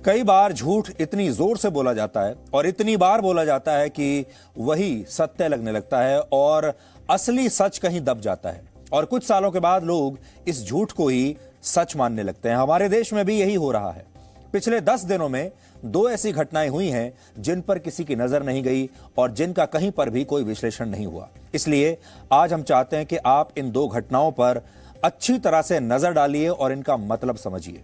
कई बार झूठ इतनी जोर से बोला जाता है और इतनी बार बोला जाता है कि वही सत्य लगने लगता है और असली सच कहीं दब जाता है और कुछ सालों के बाद लोग इस झूठ को ही सच मानने लगते हैं। हमारे देश में भी यही हो रहा है। पिछले 10 दिनों में 2 ऐसी घटनाएं हुई हैं जिन पर किसी की नजर नहीं गई और जिनका कहीं पर भी कोई विश्लेषण नहीं हुआ। इसलिए आज हम चाहते हैं कि आप इन 2 घटनाओं पर अच्छी तरह से नजर डालिए और इनका मतलब समझिए।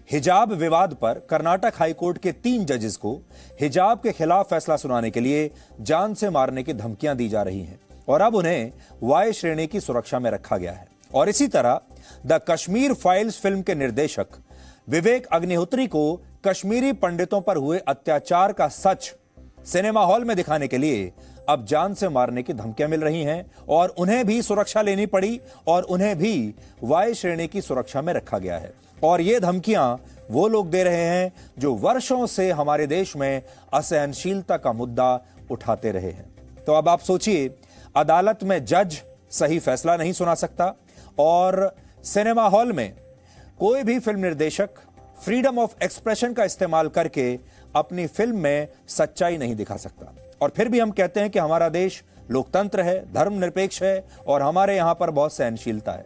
हिजाब विवाद पर कर्नाटक हाईकोर्ट के 3 जजेस को हिजाब के खिलाफ फैसला सुनाने के लिए जान से मारने की धमकियां दी जा रही हैं और अब उन्हें वाय श्रेणी की सुरक्षा में रखा गया है। और इसी तरह द कश्मीर फाइल्स फिल्म के निर्देशक विवेक अग्निहोत्री को कश्मीरी पंडितों पर हुए अत्याचार का सच सिनेमा हॉल में दिखाने के लिए अब जान से मारने की धमकियां मिल रही हैं और उन्हें भी सुरक्षा लेनी पड़ी और उन्हें भी वाय श्रेणी की सुरक्षा में रखा गया है। और ये धमकियां वो लोग दे रहे हैं जो वर्षों से हमारे देश में असहनशीलता का मुद्दा उठाते रहे हैं। तो अब आप सोचिए, अदालत में जज सही फैसला नहीं सुना सकता और सिनेमा हॉल में कोई भी फिल्म निर्देशक फ्रीडम ऑफ एक्सप्रेशन का इस्तेमाल करके अपनी फिल्म में सच्चाई नहीं दिखा सकता। और फिर भी हम कहते हैं कि हमारा देश लोकतंत्र है, धर्मनिरपेक्ष है और हमारे यहां पर बहुत सहनशीलता है।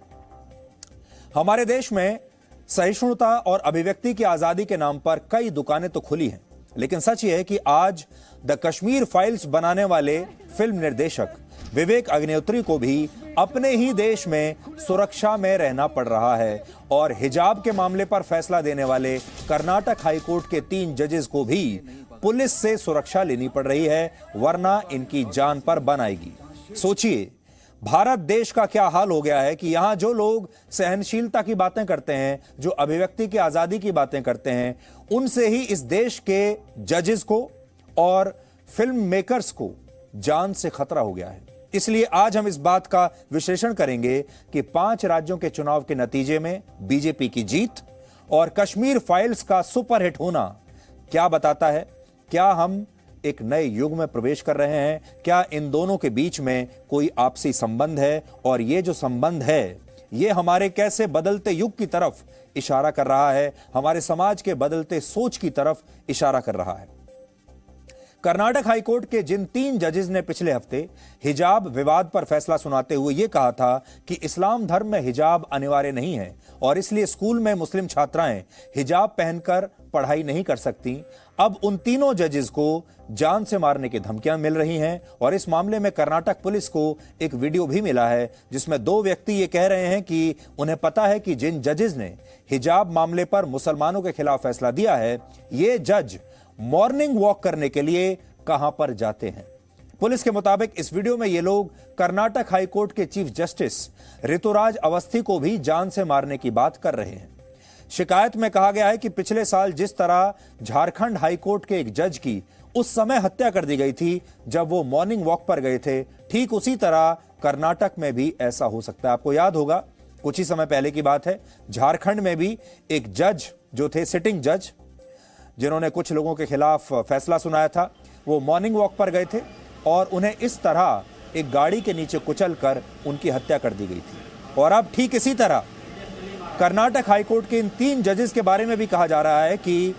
हमारे देश में सहिष्णुता और अभिव्यक्ति की आजादी के नाम पर कई दुकानें तो खुली हैं, लेकिन सच यह है कि आज द कश्मीर फाइल्स बनाने वाले फिल्म निर्देशक विवेक अग्निहोत्री को भी अपने ही देश में सुरक्षा में रहना पड़ रहा है और हिजाब के मामले पर फैसला देने वाले कर्नाटक हाईकोर्ट के 3 जजेस को भी पुलिस से सुरक्षा लेनी पड़ रही है, वरना इनकी जान पर बन आएगी। सोचिए, भारत देश का क्या हाल हो गया है कि यहां जो लोग सहनशीलता की बातें करते हैं, जो अभिव्यक्ति की आजादी की बातें करते हैं, उनसे ही इस देश के जजेस को और फिल्म मेकर्स को जान से खतरा हो गया है। इसलिए आज हम इस बात का विश्लेषण करेंगे कि 5 राज्यों के चुनाव के नतीजे में बीजेपी की जीत और कश्मीर फाइल्स का सुपरहिट होना क्या बताता है। क्या हम एक नए युग में प्रवेश कर रहे हैं? क्या इन दोनों के बीच में कोई आपसी संबंध है? और ये जो संबंध है, ये हमारे कैसे बदलते युग की तरफ इशारा कर रहा है, हमारे समाज के बदलते सोच की तरफ इशारा कर रहा है। कर्नाटक हाईकोर्ट के जिन 3 जजेस ने पिछले हफ्ते हिजाब विवाद पर फैसला सुनाते हुए यह कहा था कि इस्लाम धर्म में हिजाब अनिवार्य नहीं है और इसलिए स्कूल में मुस्लिम छात्राएं हिजाब पहनकर पढ़ाई नहीं कर सकती, अब उन तीनों जजेस को जान से मारने की धमकियां मिल रही हैं। और इस मामले में कर्नाटक पुलिस को एक वीडियो भी मिला है जिसमें 2 व्यक्ति ये कह रहे हैं कि उन्हें पता है कि जिन जजेस ने हिजाब मामले पर मुसलमानों के खिलाफ फैसला दिया है, ये जज मॉर्निंग वॉक करने के लिए कहां पर जाते हैं। पुलिस के मुताबिक इस वीडियो में ये लोग कर्नाटक हाईकोर्ट के चीफ जस्टिस ऋतुराज अवस्थी को भी जान से मारने की बात कर रहे हैं। शिकायत में कहा गया है कि पिछले साल जिस तरह झारखंड हाईकोर्ट के एक जज की उस समय हत्या कर दी गई थी जब वो मॉर्निंग वॉक पर गए थे, ठीक उसी तरह कर्नाटक में भी ऐसा हो सकता है। आपको याद होगा, कुछ ही समय पहले की बात है, झारखंड में भी एक जज जो थे सिटिंग जज, जिन्होंने कुछ लोगों के खिलाफ फैसला सुनाया था, वो मॉर्निंग वॉक पर गए थे और उन्हें इस तरह एक गाड़ी के नीचे कुचलकर उनकी हत्या कर दी गई थी। और अब ठीक इसी तरह कर्नाटक हाईकोर्ट के इन 3 जजेस के बारे में भी कहा जा रहा है कि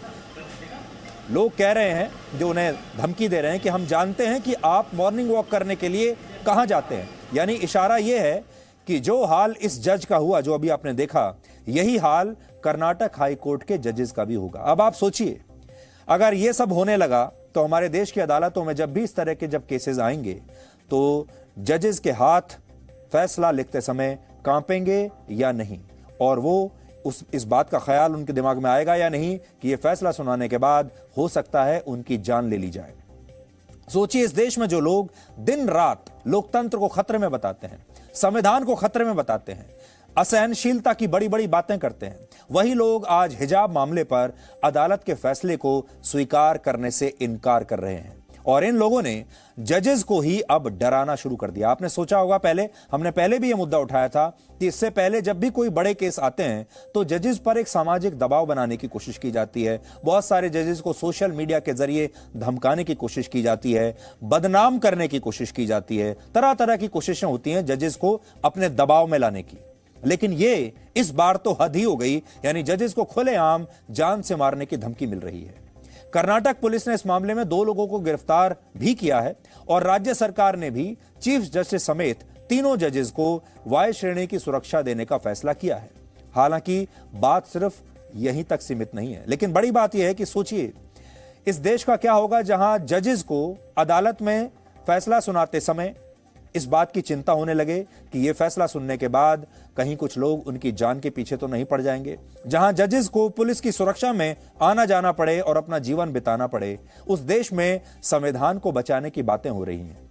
लोग कह रहे हैं, जो उन्हें धमकी दे रहे हैं कि हम जानते हैं कि आप मॉर्निंग वॉक करने के लिए कहां जाते हैं। यानी इशारा यह है कि जो हाल इस जज का हुआ, जो अभी आपने देखा, यही हाल कर्नाटक हाईकोर्ट के जजेस का भी होगा। अब आप सोचिए, अगर यह सब होने लगा तो हमारे देश की अदालतों में जब भी इस तरह के जब केसेस आएंगे तो जजेस के हाथ फैसला लिखते समय कांपेंगे या नहीं, और वो इस बात का ख्याल उनके दिमाग में आएगा या नहीं कि यह फैसला सुनाने के बाद हो सकता है उनकी जान ले ली जाए। सोचिए, इस देश में जो लोग दिन रात लोकतंत्र को खतरे में बताते हैं, संविधान को खतरे में बताते हैं, असहनशीलता की बड़ी बड़ी बातें करते हैं, वही लोग आज हिजाब मामले पर अदालत के फैसले को स्वीकार करने से इनकार कर रहे हैं। और इन लोगों ने जजेस को ही अब डराना शुरू कर दिया। आपने सोचा होगा, हमने पहले भी यह मुद्दा उठाया था कि इससे पहले जब भी कोई बड़े केस आते हैं तो जजेस पर एक सामाजिक दबाव बनाने की कोशिश की जाती है। बहुत सारे जजेस को सोशल मीडिया के जरिए धमकाने की कोशिश की जाती है, बदनाम करने की कोशिश की जाती है, तरह तरह की कोशिशें होती हैं जजेस को अपने दबाव में लाने की। लेकिन ये इस बार तो हद ही हो गई, यानी जजेस को खुलेआम जान से मारने की धमकी मिल रही है। कर्नाटक पुलिस ने इस मामले में 2 लोगों को गिरफ्तार भी किया है और राज्य सरकार ने भी चीफ जस्टिस समेत तीनों जजेस को वाई श्रेणी की सुरक्षा देने का फैसला किया है। हालांकि बात सिर्फ यहीं तक सीमित नहीं है, लेकिन बड़ी बात यह है कि सोचिए इस देश का क्या होगा जहां जजेस को अदालत में फैसला सुनाते समय इस बात की चिंता होने लगे कि यह फैसला सुनने के बाद कहीं कुछ लोग उनकी जान के पीछे तो नहीं पड़ जाएंगे। जहां जजेस को पुलिस की सुरक्षा में आना जाना पड़े और अपना जीवन बिताना पड़े, उस देश में संविधान को बचाने की बातें हो रही हैं।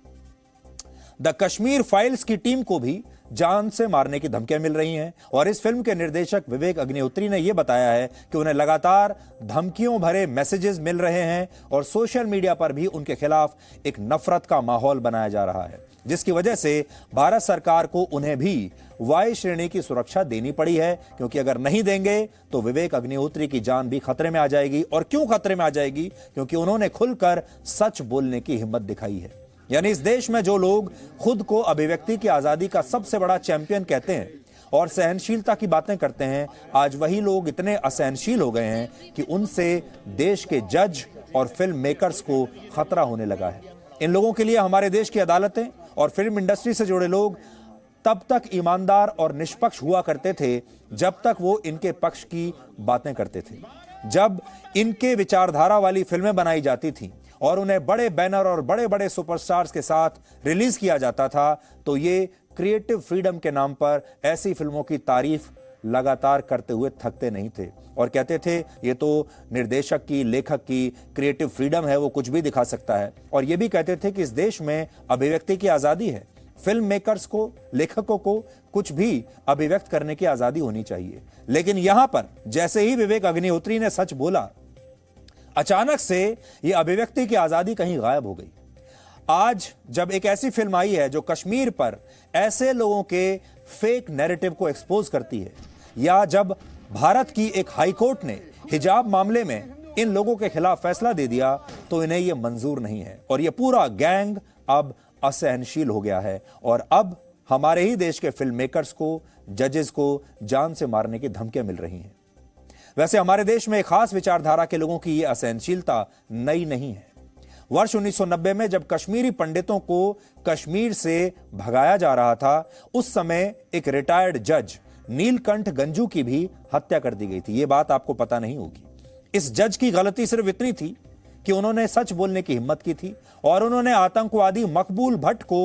द कश्मीर फाइल्स की टीम को भी जान से मारने की धमकियां मिल रही हैं और इस फिल्म के निर्देशक विवेक अग्निहोत्री ने यह बताया है कि उन्हें लगातार धमकियों भरे मैसेजेस मिल रहे हैं और सोशल मीडिया पर भी उनके खिलाफ एक नफरत का माहौल बनाया जा रहा है, जिसकी वजह से भारत सरकार को उन्हें भी वाई श्रेणी की सुरक्षा देनी पड़ी है, क्योंकि अगर नहीं देंगे तो विवेक अग्निहोत्री की जान भी खतरे में आ जाएगी। और क्यों खतरे में आ जाएगी? क्योंकि उन्होंने खुलकर सच बोलने की हिम्मत दिखाई है। यानी इस देश में जो लोग खुद को अभिव्यक्ति की आजादी का सबसे बड़ा चैंपियन कहते हैं और सहनशीलता की बातें करते हैं, आज वही लोग इतने असहनशील हो गए हैं कि उनसे देश के जज और फिल्म मेकर्स को खतरा होने लगा है। इन लोगों के लिए हमारे देश की अदालतें और फिल्म इंडस्ट्री से जुड़े लोग तब तक ईमानदार और निष्पक्ष हुआ करते थे जब तक वो इनके पक्ष की बातें करते थे। जब इनके विचारधारा वाली फिल्में बनाई जाती थीं और उन्हें बड़े बैनर और बड़े बड़े सुपरस्टार्स के साथ रिलीज किया जाता था, तो ये क्रिएटिव फ्रीडम के नाम पर ऐसी फिल्मों की तारीफ लगातार करते हुए थकते नहीं थे और कहते थे ये तो निर्देशक की, लेखक की क्रिएटिव फ्रीडम है, वो कुछ भी दिखा सकता है। और ये भी कहते थे कि इस देश में अभिव्यक्ति की आजादी है, फिल्म मेकर्स को, लेखकों को कुछ भी अभिव्यक्त करने की आजादी होनी चाहिए। लेकिन यहां पर जैसे ही विवेक अग्निहोत्री ने सच बोला, अचानक से यह अभिव्यक्ति की आजादी कहीं गायब हो गई। आज जब एक ऐसी फिल्म आई है जो कश्मीर पर ऐसे लोगों के फेक नैरेटिव को एक्सपोज करती है, या जब भारत की एक हाईकोर्ट ने हिजाब मामले में इन लोगों के खिलाफ फैसला दे दिया, तो इन्हें यह मंजूर नहीं है और यह पूरा गैंग अब असहनशील हो गया है और अब हमारे ही देश के फिल्म मेकर्स को, जजेस को जान से मारने की धमकियां मिल रही हैं। वैसे हमारे देश में एक खास विचारधारा के लोगों की यह असहनशीलता नई नहीं है। वर्ष 1990 में जब कश्मीरी पंडितों को कश्मीर से भगाया जा रहा था, उस समय एक रिटायर्ड जज नीलकंठ गंजू की भी हत्या कर दी गई थी। यह बात आपको पता नहीं होगी। इस जज की गलती सिर्फ इतनी थी कि उन्होंने सच बोलने की हिम्मत की थी और उन्होंने आतंकवादी मकबूल भट्ट को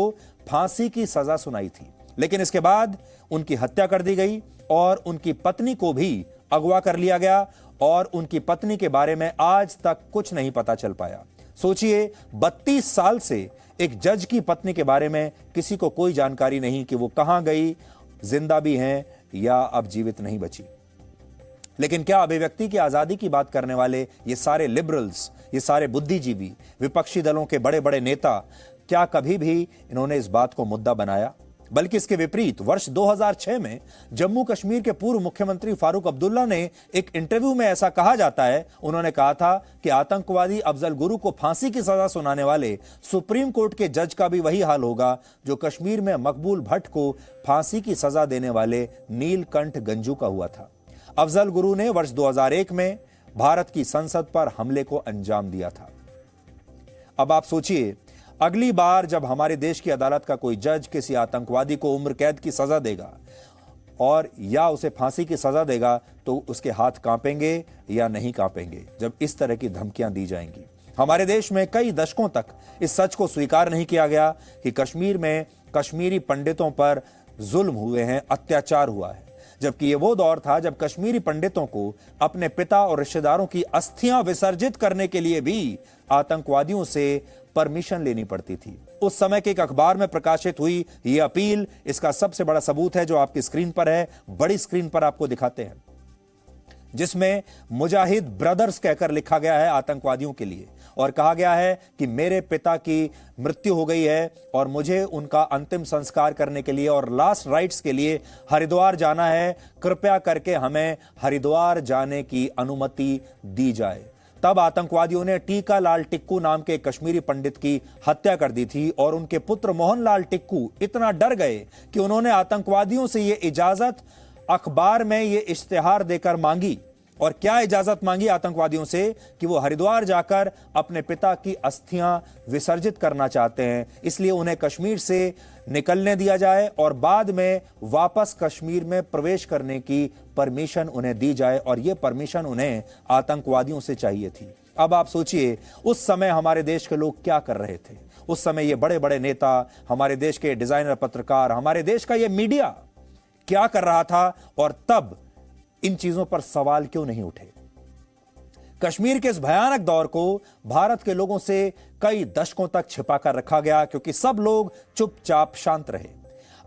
फांसी की सजा सुनाई थी। लेकिन इसके बाद उनकी हत्या कर दी गई और उनकी पत्नी को भी अगवा कर लिया गया और उनकी पत्नी के बारे में आज तक कुछ नहीं पता चल पाया। सोचिए, 32 साल से एक जज की पत्नी के बारे में किसी को कोई जानकारी नहीं कि वो कहां गई, जिंदा भी हैं या अब जीवित नहीं बची। लेकिन क्या अभिव्यक्ति की आजादी की बात करने वाले ये सारे लिबरल्स, ये सारे बुद्धिजीवी, विपक्षी दलों के बड़े बड़े नेता, क्या कभी भी इन्होंने इस बात को मुद्दा बनाया? बल्कि इसके विपरीत वर्ष 2006 में जम्मू कश्मीर के पूर्व मुख्यमंत्री फारूक अब्दुल्ला ने एक इंटरव्यू में ऐसा कहा जाता है, उन्होंने कहा था कि आतंकवादी अफजल गुरु को फांसी की सजा सुनाने वाले सुप्रीम कोर्ट के जज का भी वही हाल होगा जो कश्मीर में मकबूल भट्ट को फांसी की सजा देने वाले नीलकंठ गंजू का हुआ था। अफजल गुरु ने वर्ष 2001 में भारत की संसद पर हमले को अंजाम दिया था। अब आप सोचिए, अगली बार जब हमारे देश की अदालत का कोई जज किसी आतंकवादी को उम्र कैद की सजा देगा और या उसे फांसी की सजा देगा, तो उसके हाथ कांपेंगे या नहीं कांपेंगे जब इस तरह की धमकियां दी जाएंगी। हमारे देश में कई दशकों तक इस सच को स्वीकार नहीं किया गया कि कश्मीर में कश्मीरी पंडितों पर जुल्म हुए हैं, अत्याचार हुआ है, जबकि ये वो दौर था जब कश्मीरी पंडितों को अपने पिता और रिश्तेदारों की अस्थियां विसर्जित करने के लिए भी आतंकवादियों से परमिशन लेनी पड़ती थी। उस समय के एक अखबार में प्रकाशित हुई यह अपील इसका सबसे बड़ा सबूत है, जो आपकी स्क्रीन पर है, बड़ी स्क्रीन पर आपको दिखाते हैं, जिसमें मुजाहिद ब्रदर्स कहकर लिखा गया है आतंकवादियों के लिए और कहा गया है कि मेरे पिता की मृत्यु हो गई है और मुझे उनका अंतिम संस्कार करने के लिए और लास्ट राइट्स के लिए हरिद्वार जाना है, कृपया करके हमें हरिद्वार जाने की अनुमति दी जाए। तब आतंकवादियों ने टीका लाल टिक्कू नाम के एक कश्मीरी पंडित की हत्या कर दी थी और उनके पुत्र मोहनलाल टिक्कू इतना डर गए कि उन्होंने आतंकवादियों से यह इजाजत अखबार में यह इश्तिहार देकर मांगी। और क्या इजाजत मांगी आतंकवादियों से कि वो हरिद्वार जाकर अपने पिता की अस्थियां विसर्जित करना चाहते हैं, इसलिए उन्हें कश्मीर से निकलने दिया जाए और बाद में वापस कश्मीर में प्रवेश करने की परमिशन उन्हें दी जाए। और यह परमिशन उन्हें आतंकवादियों से चाहिए थी। अब आप सोचिए उस समय हमारे देश के लोग क्या कर रहे थे। उस समय ये बड़े बड़े नेता, हमारे देश के डिजाइनर पत्रकार, हमारे देश का ये मीडिया क्या कर रहा था और तब इन चीजों पर सवाल क्यों नहीं उठे। कश्मीर के इस भयानक दौर को भारत के लोगों से कई दशकों तक छिपाकर रखा गया क्योंकि सब लोग चुपचाप शांत रहे।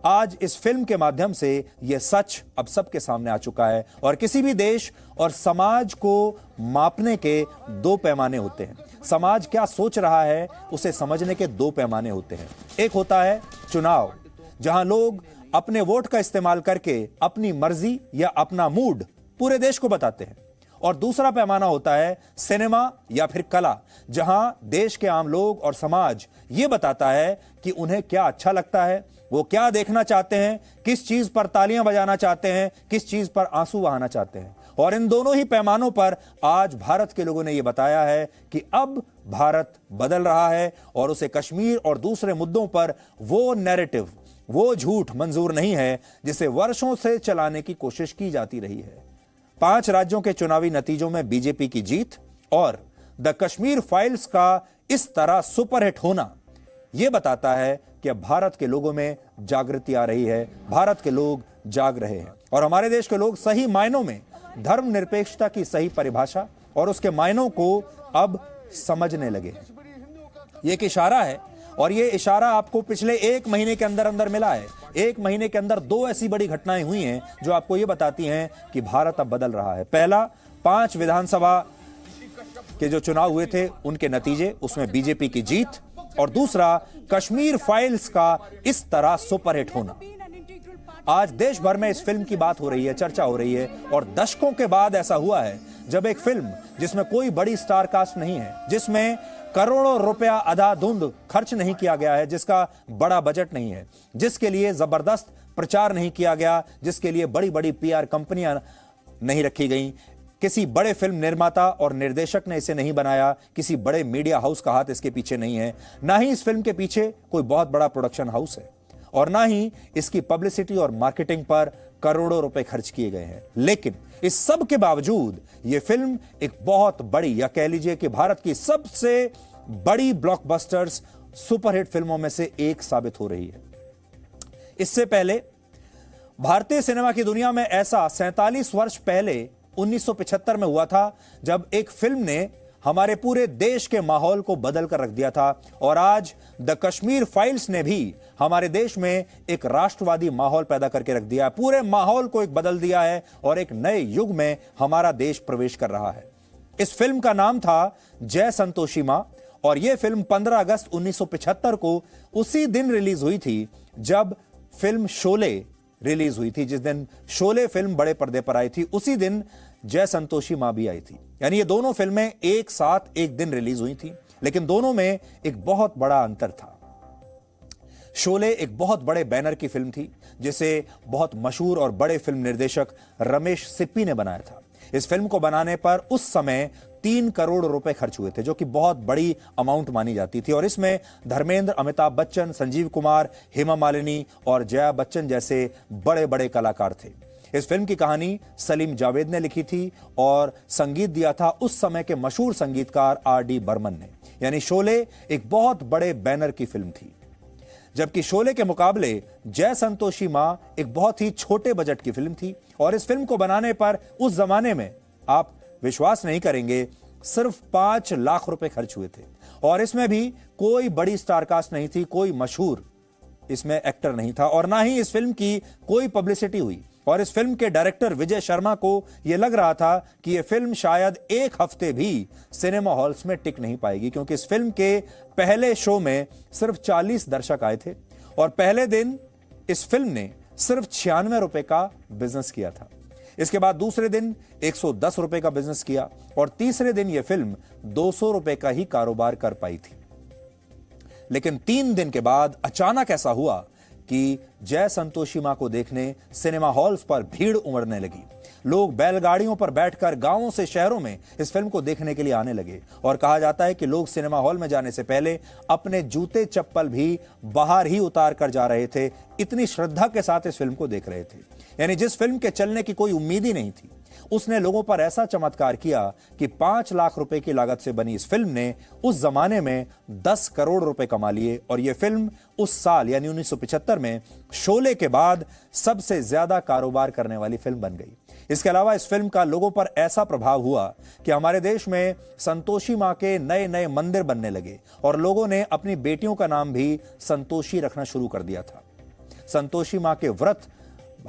आज इस फिल्म के माध्यम से यह सच अब सबके सामने आ चुका है और किसी भी देश और समाज को मापने के दो पैमाने होते हैं। समाज क्या सोच रहा है उसे समझने के दो पैमाने होते हैं। एक होता है चुनाव, जहां लोग अपने वोट का इस्तेमाल करके अपनी मर्जी या अपना मूड पूरे देश को बताते हैं। और दूसरा पैमाना होता है सिनेमा या फिर कला, जहां देश के आम लोग और समाज यह बताता है कि उन्हें क्या अच्छा लगता है, वो क्या देखना चाहते हैं, किस चीज पर तालियां बजाना चाहते हैं, किस चीज पर आंसू बहाना चाहते हैं। और इन दोनों ही पैमानों पर आज भारत के लोगों ने यह बताया है कि अब भारत बदल रहा है और उसे कश्मीर और दूसरे मुद्दों पर वो नैरेटिव, वो झूठ मंजूर नहीं है जिसे वर्षों से चलाने की कोशिश की जाती रही है। 5 राज्यों के चुनावी नतीजों में बीजेपी की जीत और द कश्मीर फाइल्स का इस तरह सुपरहिट होना यह बताता है कि अब भारत के लोगों में जागृति आ रही है, भारत के लोग जाग रहे हैं और हमारे देश के लोग सही मायनों में धर्मनिरपेक्षता की सही परिभाषा और उसके मायनों को अब समझने लगे हैं। यह एक इशारा है और यह इशारा आपको पिछले 1 महीने के अंदर अंदर मिला है। 1 महीने के अंदर 2 ऐसी बड़ी घटनाएं हुई हैं जो आपको यह बताती हैं कि भारत अब बदल रहा है। पहला, 5 विधानसभा के जो चुनाव हुए थे उनके नतीजे, उसमें बीजेपी की जीत। और दूसरा, कश्मीर फाइल्स का इस तरह सुपरहिट होना। आज देश भर में इस फिल्म की बात हो रही है, चर्चा हो रही है और दशकों के बाद ऐसा हुआ है जब एक फिल्म जिसमें कोई बड़ी स्टार कास्ट नहीं है, जिसमें करोड़ों रुपया अंधाधुंध खर्च नहीं किया गया है, जिसका बड़ा बजट नहीं है, जिसके लिए जबरदस्त प्रचार नहीं किया गया, जिसके लिए बड़ी बड़ी पीआर कंपनियां नहीं रखी गई, किसी बड़े फिल्म निर्माता और निर्देशक ने इसे नहीं बनाया, किसी बड़े मीडिया हाउस का हाथ इसके पीछे नहीं है, ना ही इस फिल्म के पीछे कोई बहुत बड़ा प्रोडक्शन हाउस है और ना ही इसकी पब्लिसिटी और मार्केटिंग पर करोड़ों रुपए खर्च किए गए हैं। लेकिन इस सब के बावजूद यह फिल्म एक बहुत बड़ी, या कह लीजिए कि भारत की सबसे बड़ी ब्लॉकबस्टर्स सुपरहिट फिल्मों में से एक साबित हो रही है। इससे पहले भारतीय सिनेमा की दुनिया में ऐसा 47 वर्ष पहले 1975 में हुआ था जब एक फिल्म ने हमारे पूरे देश के माहौल को बदल कर रख दिया था और आज द कश्मीर फाइल्स ने भी हमारे देश में एक राष्ट्रवादी माहौल पैदा करके रख दिया है। पूरे माहौल को एक बदल दिया है और एक नए युग में हमारा देश प्रवेश कर रहा है। इस फिल्म का नाम था जय संतोषी मां और यह फिल्म 15 अगस्त 1975 को उसी दिन रिलीज हुई थी जब फिल्म शोले रिलीज हुई थी। जिस दिन शोले फिल्म बड़े पर्दे पर आई थी उसी दिन जय संतोषी मां भी आई थी। यानी ये दोनों फिल्में एक साथ एक दिन रिलीज हुई थी, लेकिन दोनों में एक बहुत बड़ा अंतर था। शोले एक बहुत बड़े बैनर की फिल्म थी जिसे बहुत मशहूर और बड़े फिल्म निर्देशक रमेश सिप्पी ने बनाया था। इस फिल्म को बनाने पर उस समय 3 करोड़ रुपए खर्च हुए थे, जो कि बहुत बड़ी अमाउंट मानी जाती थी और इसमें धर्मेंद्र, अमिताभ बच्चन, संजीव कुमार, हेमा मालिनी और जया बच्चन जैसे बड़े बड़े कलाकार थे। इस फिल्म की कहानी सलीम जावेद ने लिखी थी और संगीत दिया था उस समय के मशहूर संगीतकार आर.डी. बर्मन ने। यानी शोले एक बहुत बड़े बैनर की फिल्म थी, जबकि शोले के मुकाबले जय संतोषी मां एक बहुत ही छोटे बजट की फिल्म थी। और इस फिल्म को बनाने पर उस जमाने में, आप विश्वास नहीं करेंगे, सिर्फ 5 लाख रुपए खर्च हुए थे और इसमें भी कोई बड़ी स्टार कास्ट नहीं थी, कोई मशहूर इसमें एक्टर नहीं था और ना ही इस फिल्म की कोई पब्लिसिटी हुई। और इस फिल्म के डायरेक्टर विजय शर्मा को यह लग रहा था कि यह फिल्म शायद 1 हफ्ते भी सिनेमा हॉल्स में टिक नहीं पाएगी, क्योंकि इस फिल्म के पहले शो में सिर्फ 40 दर्शक आए थे और पहले दिन इस फिल्म ने सिर्फ 96 रुपए का बिजनेस किया था। इसके बाद दूसरे दिन 110 रुपए का बिजनेस किया और तीसरे दिन यह फिल्म 200 रुपए का ही कारोबार कर पाई थी। लेकिन 3 दिन के बाद अचानक ऐसा हुआ कि जय संतोषी मां को देखने सिनेमा हॉल्स पर भीड़ उमड़ने लगी। लोग बैलगाड़ियों पर बैठकर गांवों से शहरों में इस फिल्म को देखने के लिए आने लगे और कहा जाता है कि लोग सिनेमा हॉल में जाने से पहले अपने जूते चप्पल भी बाहर ही उतार कर जा रहे थे। इतनी श्रद्धा के साथ इस फिल्म को देख रहे थे। यानी जिस फिल्म के चलने की कोई उम्मीद ही नहीं थी, उसने लोगों पर ऐसा चमत्कार किया कि 5 लाख रुपए की लागत से बनी इस फिल्म ने उस जमाने में 10 करोड़ रुपए कमा लिए और यह फिल्म उस साल यानी 1975 में शोले के बाद सबसे ज्यादा कारोबार करने वाली फिल्म बन गई। इसके अलावा इस फिल्म का लोगों पर ऐसा प्रभाव हुआ कि हमारे देश में संतोषी मां के नए नए मंदिर बनने लगे और लोगों ने अपनी बेटियों का नाम भी संतोषी रखना शुरू कर दिया था। संतोषी मां के व्रत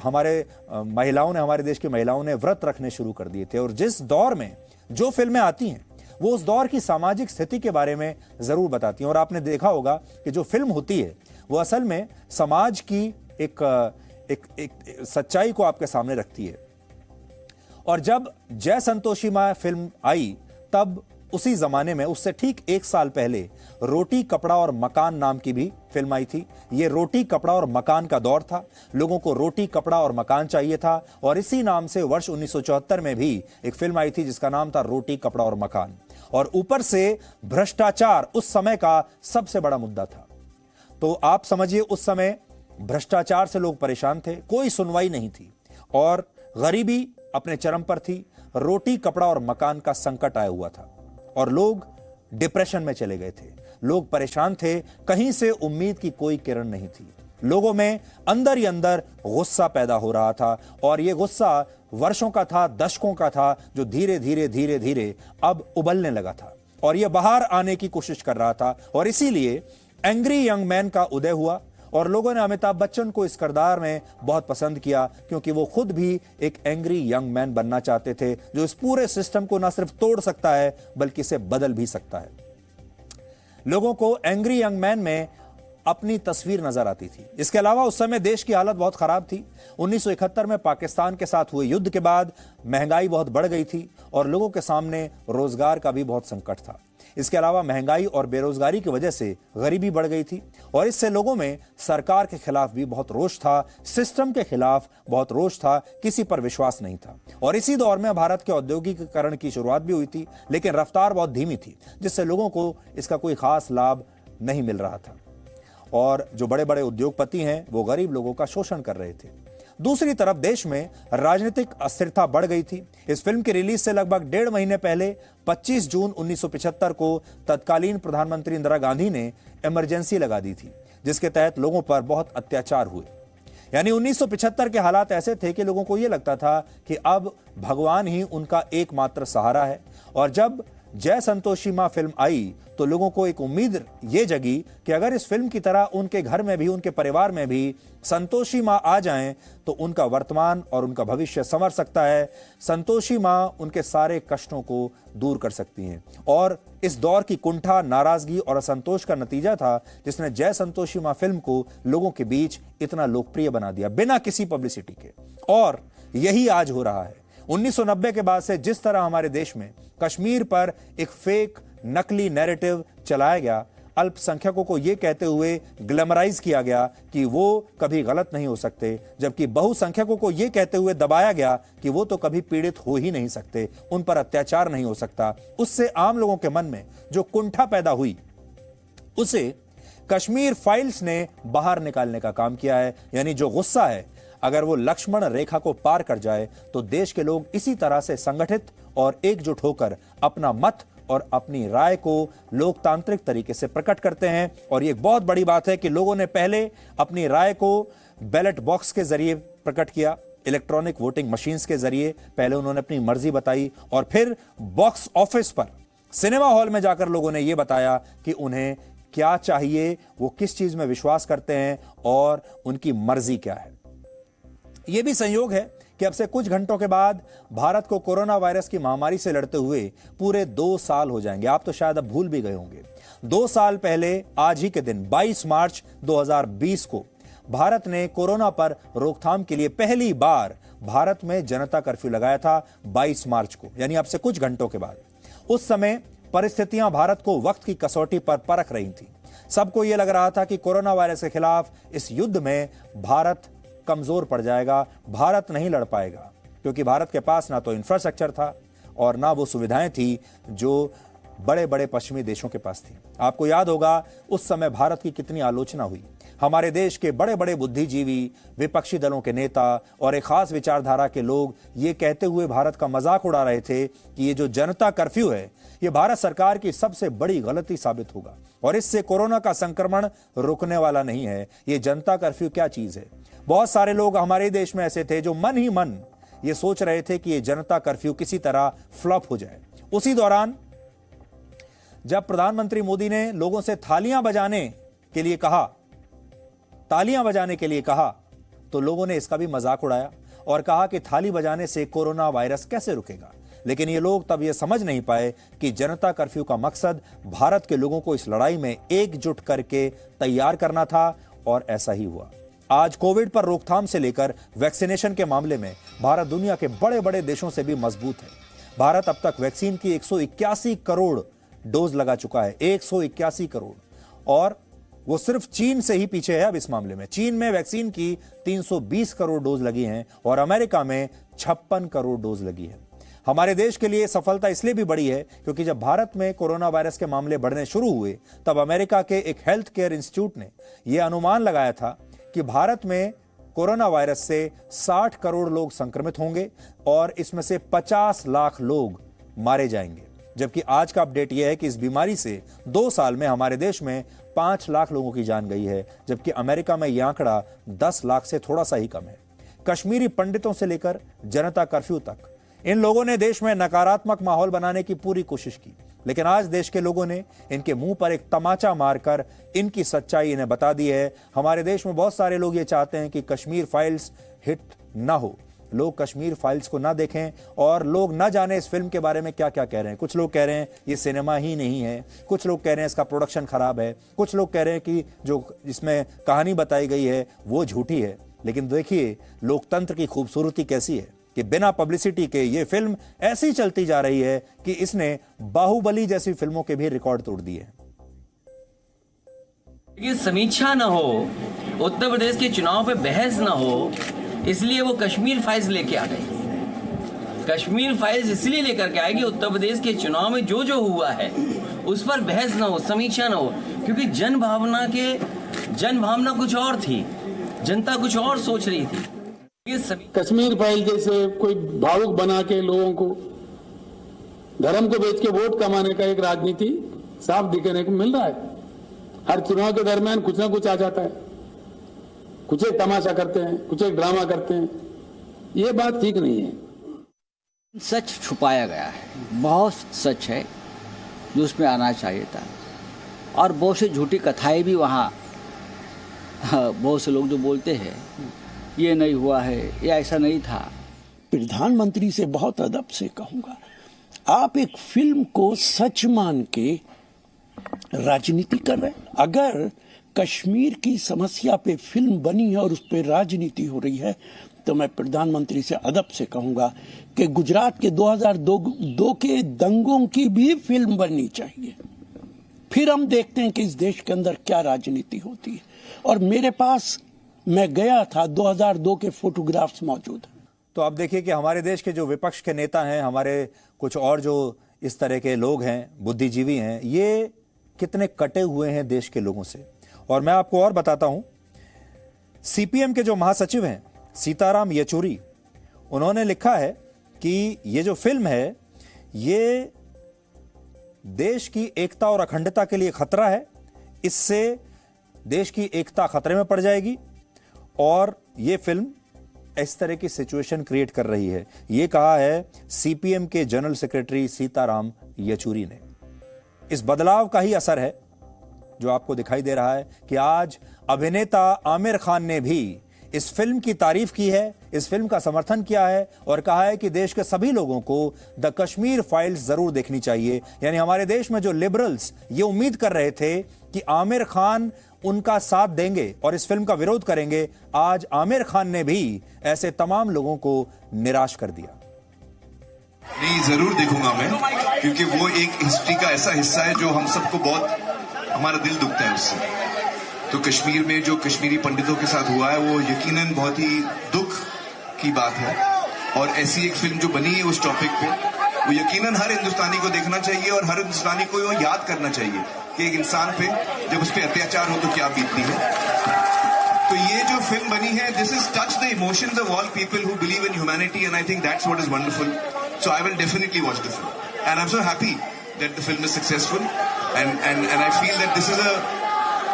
हमारे देश की महिलाओं ने व्रत रखने शुरू कर दिए थे और जिस दौर में जो फिल्में आती हैं वो उस दौर की सामाजिक स्थिति के बारे में जरूर बताती हैं। और आपने देखा होगा कि जो फिल्म होती है वो असल में समाज की एक सच्चाई को आपके सामने रखती है। और जब जय संतोषी मां फिल्म आई तब उसी जमाने में उससे ठीक 1 साल पहले रोटी कपड़ा और मकान नाम की भी फिल्म आई थी। यह रोटी कपड़ा और मकान का दौर था। लोगों को रोटी कपड़ा और मकान चाहिए था और इसी नाम से वर्ष 1974 में भी एक फिल्म आई थी जिसका नाम था रोटी कपड़ा और मकान। और ऊपर से भ्रष्टाचार उस समय का सबसे बड़ा मुद्दा था। तो आप समझिए उस समय भ्रष्टाचार से लोग परेशान थे, कोई सुनवाई नहीं थी और गरीबी अपने चरम पर थी। रोटी कपड़ा और मकान का संकट आया हुआ था और लोग डिप्रेशन में चले गए थे। लोग परेशान थे, कहीं से उम्मीद की कोई किरण नहीं थी। लोगों में अंदर ही अंदर गुस्सा पैदा हो रहा था और यह गुस्सा वर्षों का था, दशकों का था, जो धीरे धीरे अब उबलने लगा था और यह बाहर आने की कोशिश कर रहा था। और इसीलिए एंग्री यंग मैन का उदय हुआ और लोगों ने अमिताभ बच्चन को इस किरदार में बहुत पसंद किया क्योंकि वो खुद भी एक एंग्री यंग मैन बनना चाहते थे जो इस पूरे सिस्टम को ना सिर्फ तोड़ सकता है बल्कि इसे बदल भी सकता है। लोगों को एंग्री यंग मैन में अपनी तस्वीर नजर आती थी। इसके अलावा उस समय देश की हालत बहुत खराब थी। 1971 में पाकिस्तान के साथ हुए युद्ध के बाद महंगाई बहुत बढ़ गई थी और लोगों के सामने रोजगार का भी बहुत संकट था। इसके अलावा महंगाई और बेरोजगारी की वजह से गरीबी बढ़ गई थी और इससे लोगों में सरकार के खिलाफ भी बहुत रोष था, सिस्टम के खिलाफ बहुत रोष था, किसी पर विश्वास नहीं था। और इसी दौर में भारत के औद्योगिकीकरण की शुरुआत भी हुई थी, लेकिन रफ्तार बहुत धीमी थी, जिससे लोगों को इसका कोई खास लाभ नहीं मिल रहा था और जो बड़े बड़े उद्योगपति हैं वो गरीब लोगों का शोषण कर रहे थे। दूसरी तरफ देश में राजनीतिक अस्थिरता बढ़ गई थी। इस फिल्म की रिलीज से लगभग 1.5 महीने पहले 25 जून 1975 को तत्कालीन प्रधानमंत्री इंदिरा गांधी ने इमरजेंसी लगा दी थी, जिसके तहत लोगों पर बहुत अत्याचार हुए। यानी 1975 के हालात ऐसे थे कि लोगों को यह लगता था कि अब भगवान ही उनका एकमात्र सहारा है। और जब जय संतोषी मां फिल्म आई तो लोगों को एक उम्मीद ये जगी कि अगर इस फिल्म की तरह उनके घर में भी, उनके परिवार में भी संतोषी मां आ जाएं तो उनका वर्तमान और उनका भविष्य संवर सकता है। संतोषी मां उनके सारे कष्टों को दूर कर सकती हैं। और इस दौर की कुंठा, नाराजगी और असंतोष का नतीजा था जिसने जय संतोषी मां फिल्म को लोगों के बीच इतना लोकप्रिय बना दिया बिना किसी पब्लिसिटी के। और यही आज हो रहा है। 1990 के बाद से जिस तरह हमारे देश में कश्मीर पर एक फेक नकली नैरेटिव चलाया गया, अल्पसंख्यकों को यह कहते हुए ग्लैमराइज किया गया कि वो कभी गलत नहीं हो सकते, जबकि बहुसंख्यकों को यह कहते हुए दबाया गया कि वो तो कभी पीड़ित हो ही नहीं सकते, उन पर अत्याचार नहीं हो सकता, उससे आम लोगों के मन में जो कुंठा पैदा हुई उसे कश्मीर फाइल्स ने बाहर निकालने का काम किया है। यानी जो गुस्सा है अगर वो लक्ष्मण रेखा को पार कर जाए तो देश के लोग इसी तरह से संगठित और एकजुट होकर अपना मत और अपनी राय को लोकतांत्रिक तरीके से प्रकट करते हैं। और ये एक बहुत बड़ी बात है कि लोगों ने पहले अपनी राय को बैलेट बॉक्स के जरिए प्रकट किया, इलेक्ट्रॉनिक वोटिंग मशीन्स के जरिए पहले उन्होंने अपनी मर्जी बताई और फिर बॉक्स ऑफिस पर सिनेमा हॉल में जाकर लोगों ने यह बताया कि उन्हें क्या चाहिए, वो किस चीज में विश्वास करते हैं और उनकी मर्जी क्या है। यह भी संयोग है कि अब से कुछ घंटों के बाद भारत को कोरोना वायरस की महामारी से लड़ते हुए पूरे 2 साल हो जाएंगे। आप तो शायद अब भूल भी गए होंगे। 2 साल पहले आज ही के दिन 22 मार्च 2020 को भारत ने कोरोना पर रोकथाम के लिए पहली बार भारत में जनता कर्फ्यू लगाया था 22 मार्च को, यानी अब से कुछ घंटों के बाद। उस समय परिस्थितियां भारत को वक्त की कसौटी पर परख रही थी। सबको यह लग रहा था कि कोरोना वायरस के खिलाफ इस युद्ध में भारत कमजोर पड़ जाएगा, भारत नहीं लड़ पाएगा, क्योंकि भारत के पास ना तो इंफ्रास्ट्रक्चर था और ना वो सुविधाएं थी जो बड़े बड़े पश्चिमी देशों के पास थी। आपको याद होगा उस समय भारत की कितनी आलोचना हुई। हमारे देश के बड़े बड़े बुद्धिजीवी, विपक्षी दलों के नेता और एक खास विचारधारा के लोग ये कहते हुए भारत का मजाक उड़ा रहे थे कि ये जो जनता कर्फ्यू है ये भारत सरकार की सबसे बड़ी गलती साबित होगा और इससे कोरोना का संक्रमण रुकने वाला नहीं है। ये जनता कर्फ्यू क्या चीज है। बहुत सारे लोग हमारे देश में ऐसे थे जो मन ही मन ये सोच रहे थे कि ये जनता कर्फ्यू किसी तरह फ्लॉप हो जाए। उसी दौरान जब प्रधानमंत्री मोदी ने लोगों से तालियां बजाने के लिए कहा तो लोगों ने इसका भी मजाक उड़ाया और कहा कि थाली बजाने से कोरोना वायरस कैसे रुकेगा। लेकिन ये लोग तब ये समझ नहीं पाए कि जनता कर्फ्यू का मकसद भारत के लोगों को इस लड़ाई में एकजुट करके तैयार करना था और ऐसा ही हुआ। आज कोविड पर रोकथाम से लेकर वैक्सीनेशन के मामले में भारत दुनिया के बड़े बड़े देशों से भी मजबूत है। भारत अब तक वैक्सीन की 181 करोड़ डोज लगा चुका है, 181 करोड़, और वो सिर्फ चीन से ही पीछे है। अब इस मामले में चीन में वैक्सीन की 320 करोड़ डोज लगी हैं और अमेरिका में 56 करोड़ डोज लगी है। हमारे देश के लिए सफलता इसलिए भी बड़ी है क्योंकि जब भारत में कोरोना वायरस के मामले बढ़ने शुरू हुए तब अमेरिका के एक हेल्थ केयर इंस्टीट्यूट ने यह अनुमान लगाया था कि भारत में कोरोना वायरस से 60 करोड़ लोग संक्रमित होंगे और इसमें से 50 लाख लोग मारे जाएंगे। जबकि आज का अपडेट यह है कि इस बीमारी से 2 साल में हमारे देश में 5 लाख लोगों की जान गई है, जबकि अमेरिका में यह आंकड़ा 10 लाख से थोड़ा सा ही कम है। कश्मीरी पंडितों से लेकर जनता कर्फ्यू तक इन लोगों ने देश में नकारात्मक माहौल बनाने की पूरी कोशिश की, लेकिन आज देश के लोगों ने इनके मुंह पर एक तमाचा मारकर इनकी सच्चाई इन्हें बता दी है। हमारे देश में बहुत सारे लोग ये चाहते हैं कि कश्मीर फाइल्स हिट ना हो, लोग कश्मीर फाइल्स को ना देखें और लोग ना जाने इस फिल्म के बारे में क्या क्या कह रहे हैं। कुछ लोग कह रहे हैं ये सिनेमा ही नहीं है, कुछ लोग कह रहे हैं इसका प्रोडक्शन खराब है, कुछ लोग कह रहे हैं कि जो इसमें कहानी बताई गई है वो झूठी है। लेकिन देखिए लोकतंत्र की खूबसूरती कैसी है कि बिना पब्लिसिटी के ये फिल्म ऐसी चलती जा रही है कि इसने बाहुबली जैसी फिल्मों के भी रिकॉर्ड तोड़ दिए। समीक्षा ना हो, उत्तर प्रदेश के चुनाव पे बहस ना हो, इसलिए वो कश्मीर फाइल्स लेके आ गए। कश्मीर फाइल्स इसलिए लेकर के आए कि उत्तर प्रदेश के चुनाव में जो जो हुआ है उस पर बहस ना हो, समीक्षा ना हो, क्योंकि जनभावना कुछ और थी, जनता कुछ और सोच रही थी। कश्मीर फाइल जैसे कोई भावुक बना के लोगों को धर्म को बेच के वोट कमाने का एक राजनीति साफ दिखने को मिल रहा है। हर चुनाव के दरमियान कुछ ना कुछ आ जाता है, कुछ एक तमाशा करते हैं, कुछ एक ड्रामा करते हैं। ये बात ठीक नहीं है। सच छुपाया गया है, बहुत सच है जो उसमें आना चाहिए था, और बहुत सी झूठी कथाएं भी वहाँ बहुत से लोग जो बोलते हैं ये नहीं हुआ है, ये ऐसा नहीं था। प्रधानमंत्री से बहुत अदब से कहूंगा, आप एक फिल्म को सच मान के राजनीति कर रहे हैं। अगर कश्मीर की समस्या पे फिल्म बनी है और उस पे राजनीति हो रही है तो मैं प्रधानमंत्री से अदब से कहूंगा कि गुजरात के 2002 के दंगों की भी फिल्म बननी चाहिए। फिर हम देखते हैं कि इस देश के अंदर क्या राजनीति होती है। और मेरे पास, मैं गया था, 2002 के फोटोग्राफ्स मौजूद हैं। तो अब देखिए कि हमारे देश के जो विपक्ष के नेता हैं, हमारे कुछ और जो इस तरह के लोग हैं, बुद्धिजीवी हैं, ये कितने कटे हुए हैं देश के लोगों से। और मैं आपको और बताता हूं, सीपीएम के जो महासचिव हैं सीताराम येचुरी, उन्होंने लिखा है कि ये जो फिल्म है ये देश की एकता और अखंडता के लिए खतरा है, इससे देश की एकता खतरे में पड़ जाएगी और ये फिल्म इस तरह की सिचुएशन क्रिएट कर रही है। ये कहा है सीपीएम के जनरल सेक्रेटरी सीताराम येचुरी ने। इस बदलाव का ही असर है जो आपको दिखाई दे रहा है कि आज अभिनेता आमिर खान ने भी इस फिल्म की तारीफ की है, इस फिल्म का समर्थन किया है और कहा है कि देश के सभी लोगों को द कश्मीर फाइल्स जरूर देखनी चाहिए। यानी हमारे देश में जो लिबरल्स ये उम्मीद कर रहे थे कि आमिर खान उनका साथ देंगे और इस फिल्म का विरोध करेंगे, आज आमिर खान ने भी ऐसे तमाम लोगों को निराश कर दिया। नहीं, जरूर देखूंगा मैं, क्योंकि वो एक हिस्ट्री का ऐसा हिस्सा है जो हम सबको बहुत, हमारा दिल दुखता है उससे। तो कश्मीर में जो कश्मीरी पंडितों के साथ हुआ है वो यकीनन बहुत ही दुख की बात है, और ऐसी एक फिल्म जो बनी है उस टॉपिक पे, वो यकीनन हर हिंदुस्तानी को देखना चाहिए और हर हिंदुस्तानी को याद करना चाहिए कि एक इंसान पे जब उस पर अत्याचार हो तो क्या बीतती है। तो ये जो फिल्म बनी है, this is touch the emotions of all people who believe in humanity, and I think that's what is wonderful. So I will definitely watch the film, and I'm so happy that the film is successful, and I feel that this is a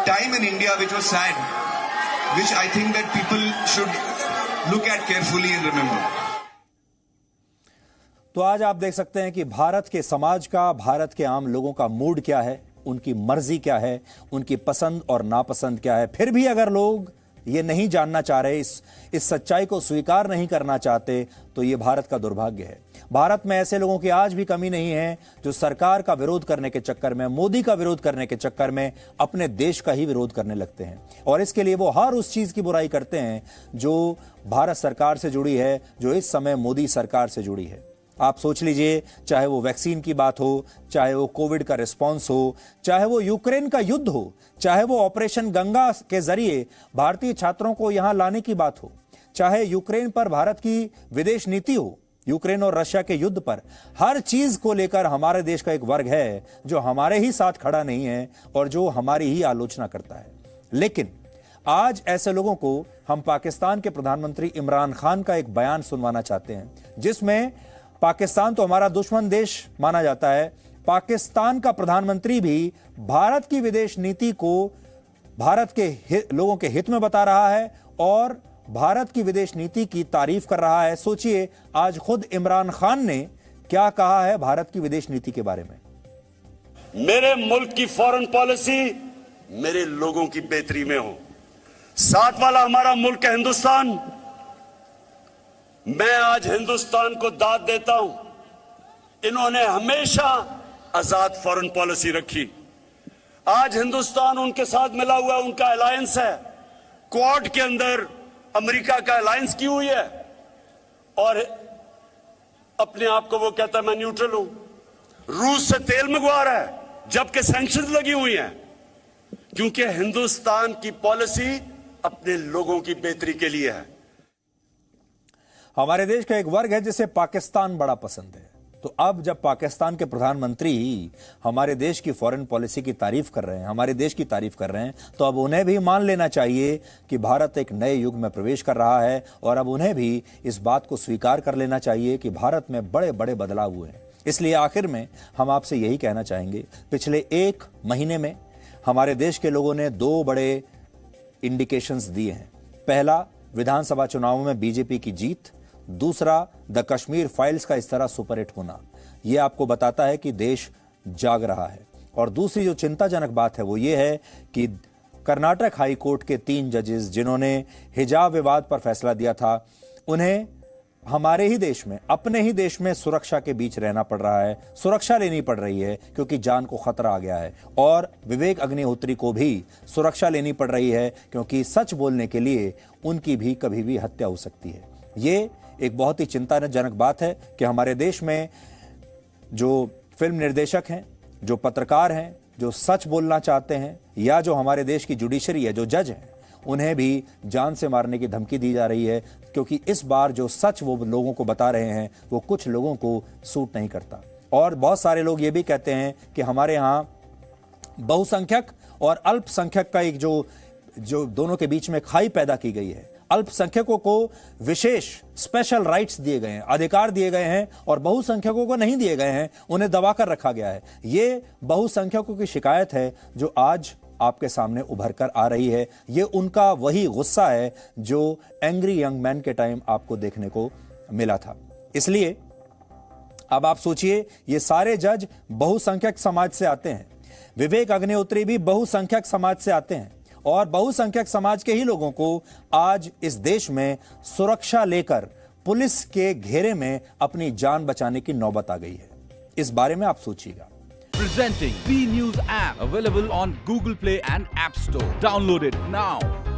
time in India which was sad, which I think that people should look at carefully and remember. तो आज आप देख सकते हैं कि भारत के समाज का, भारत के आम लोगों का मूड क्या है, उनकी मर्जी क्या है, उनकी पसंद और नापसंद क्या है। फिर भी अगर लोग ये नहीं जानना चाह रहे, इस सच्चाई को स्वीकार नहीं करना चाहते, तो ये भारत का दुर्भाग्य है। भारत में ऐसे लोगों की आज भी कमी नहीं है जो सरकार का विरोध करने के चक्कर में, मोदी का विरोध करने के चक्कर में अपने देश का ही विरोध करने लगते हैं, और इसके लिए वो हर उस चीज की बुराई करते हैं जो भारत सरकार से जुड़ी है, जो इस समय मोदी सरकार से जुड़ी है। आप सोच लीजिए, चाहे वो वैक्सीन की बात हो, चाहे वो कोविड का रिस्पॉन्स हो, चाहे वो यूक्रेन का युद्ध हो, चाहे वो ऑपरेशन गंगा के जरिए भारतीय छात्रों को यहां लाने की बात हो, चाहे यूक्रेन पर भारत की विदेश नीति हो, यूक्रेन और रशिया के युद्ध पर, हर चीज को लेकर हमारे देश का एक वर्ग है जो हमारे ही साथ खड़ा नहीं है और जो हमारी ही आलोचना करता है। लेकिन आज ऐसे लोगों को हम पाकिस्तान के प्रधानमंत्री इमरान खान का एक बयान सुनवाना चाहते हैं, जिसमें पाकिस्तान तो हमारा दुश्मन देश माना जाता है, पाकिस्तान का प्रधानमंत्री भी भारत की विदेश नीति को भारत के लोगों के हित में बता रहा है और भारत की विदेश नीति की तारीफ कर रहा है। सोचिए, आज खुद इमरान खान ने क्या कहा है भारत की विदेश नीति के बारे में। मेरे मुल्क की फॉरेन पॉलिसी मेरे लोगों की बेहतरी में हो। साथ वाला हमारा मुल्क है हिंदुस्तान। मैं आज हिंदुस्तान को दाद देता हूं, इन्होंने हमेशा आजाद फॉरेन पॉलिसी रखी। आज हिंदुस्तान उनके साथ मिला हुआ, उनका अलायंस है। क्वाड के अंदर अमेरिका का अलायंस की हुई है और अपने आप को वो कहता है मैं न्यूट्रल हूं। रूस से तेल मंगवा रहा है जबकि सैंक्शंस लगी हुई हैं, क्योंकि हिंदुस्तान की पॉलिसी अपने लोगों की बेहतरी के लिए है। हमारे देश का एक वर्ग है जिसे पाकिस्तान बड़ा पसंद है, तो अब जब पाकिस्तान के प्रधानमंत्री हमारे देश की फॉरेन पॉलिसी की तारीफ कर रहे हैं, हमारे देश की तारीफ कर रहे हैं, तो अब उन्हें भी मान लेना चाहिए कि भारत एक नए युग में प्रवेश कर रहा है और अब उन्हें भी इस बात को स्वीकार कर लेना चाहिए कि भारत में बड़े बड़े बदलाव हुए हैं। इसलिए आखिर में हम आपसे यही कहना चाहेंगे, पिछले एक महीने में हमारे देश के लोगों ने दो बड़े इंडिकेशंस दिए हैं। पहला, विधानसभा चुनावों में बीजेपी की जीत, दूसरा द कश्मीर फाइल्स का इस तरह सुपरहिट होना। यह आपको बताता है कि देश जाग रहा है। और दूसरी जो चिंताजनक बात है वो ये है कि कर्नाटक हाई कोर्ट के 3 जजेस जिन्होंने हिजाब विवाद पर फैसला दिया था, उन्हें हमारे ही देश में, अपने ही देश में सुरक्षा के बीच रहना पड़ रहा है, सुरक्षा लेनी पड़ रही है क्योंकि जान को खतरा आ गया है। और विवेक अग्निहोत्री को भी सुरक्षा लेनी पड़ रही है क्योंकि सच बोलने के लिए उनकी भी कभी भी हत्या हो सकती है। ये एक बहुत ही चिंताजनक बात है कि हमारे देश में जो फिल्म निर्देशक हैं, जो पत्रकार हैं, जो सच बोलना चाहते हैं, या जो हमारे देश की जुडिशरी है, जो जज हैं, उन्हें भी जान से मारने की धमकी दी जा रही है क्योंकि इस बार जो सच वो लोगों को बता रहे हैं वो कुछ लोगों को सूट नहीं करता। और बहुत सारे लोग ये भी कहते हैं कि हमारे यहाँ बहुसंख्यक और अल्पसंख्यक का एक जो दोनों के बीच में खाई पैदा की गई है। अल्पसंख्यकों को विशेष स्पेशल राइट्स दिए गए हैं, अधिकार दिए गए हैं, और बहुसंख्यकों को नहीं दिए गए हैं, उन्हें दबाकर रखा गया है। ये बहुसंख्यकों की शिकायत है जो आज आपके सामने उभर कर आ रही है। ये उनका वही गुस्सा है जो एंग्री यंग मैन के टाइम आपको देखने को मिला था। इसलिए अब आप सोचिए, ये सारे जज बहुसंख्यक समाज से आते हैं, विवेक अग्निहोत्री भी बहुसंख्यक समाज से आते हैं, और बहुसंख्यक समाज के ही लोगों को आज इस देश में सुरक्षा लेकर पुलिस के घेरे में अपनी जान बचाने की नौबत आ गई है। इस बारे में आप सोचिएगा। Presenting B News app, available on Google Play and App Store. Download it now.